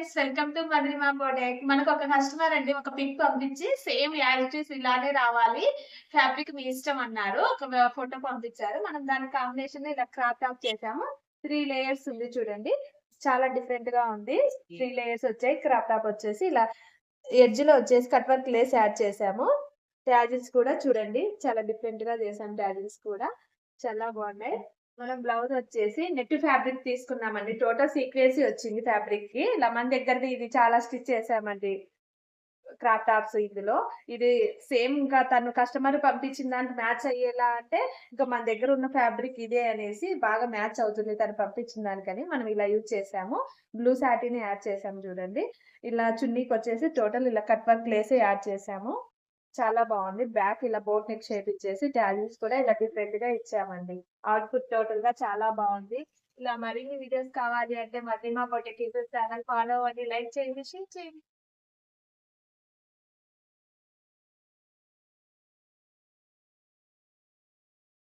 Friends, welcome to Madhurima product. మనకు ఒక customer అండి ఒక పిక్ పంపించి సేమ్ యాజ్ ఇట్ ఈస్ ఇలానే రావాలి. ఫ్యాబ్రిక్ మీ ఇష్టం అన్నారు. ఒక ఫోటో పంపించారు. మనం దాని కాంబినేషన్ ఇలా క్రాప్ టాప్ చేసాము. 3 లేయర్స్ ఉంది చూడండి. చాలా డిఫరెంట్ గా ఉంది. 3 లేయర్స్ వచ్చాయి. క్రాప్ టాప్ వచ్చేసి ఇలా ఎడ్జ్ లో వచ్చేసి కట్ వర్క్ లేస్ యాడ్ చేసాము. ట్యాజిల్స్ కూడా చూడండి చాలా డిఫరెంట్ గా చేసాం. ట్యాజిల్స్ కూడా చాలా బాగున్నాయి. మనం బ్లౌజ్ వచ్చేసి నెట్ ఫ్యాబ్రిక్ తీసుకున్నామండి. టోటల్ సీక్వెన్సీ వచ్చింది ఫ్యాబ్రిక్ కి. ఇలా మన దగ్గరది ఇది చాలా స్టిచ్ చేసామండి. క్రాప్ టాప్స్ ఇందులో. ఇది సేమ్ ఇంకా తను కస్టమర్ పంపించిన దానికి మ్యాచ్ అయ్యేలా అంటే ఇంకా మన దగ్గర ఉన్న ఫ్యాబ్రిక్ ఇదే అనేసి బాగా మ్యాచ్ అవుతుంది తను పంపించిన దానికని మనం ఇలా యూజ్ చేసాము. బ్లూ సాటిన్ యాడ్ చేసాము చూడండి. ఇలా చున్నీకి వచ్చేసి టోటల్ ఇలా కట్ వర్క్ లేసే యాడ్ చేసాము. చాలా బాగుంది. బ్యాక్ ఇలా బోట్ నెక్ షేప్ ఇచ్చేసి టాజిల్స్ కూడా ఇలా డిఫరెంట్ గా ఇచ్చామండి. అవుట్‌పుట్ టోటల్ గా చాలా బాగుంది. ఇలా మరిన్ని వీడియోస్ కావాలి అంటే మధురిమ బొటిక్ యూట్యూబ్ ఛానల్ ఫాలో అవ్వండి. లైక్ చేయండి, షేర్ చేయండి.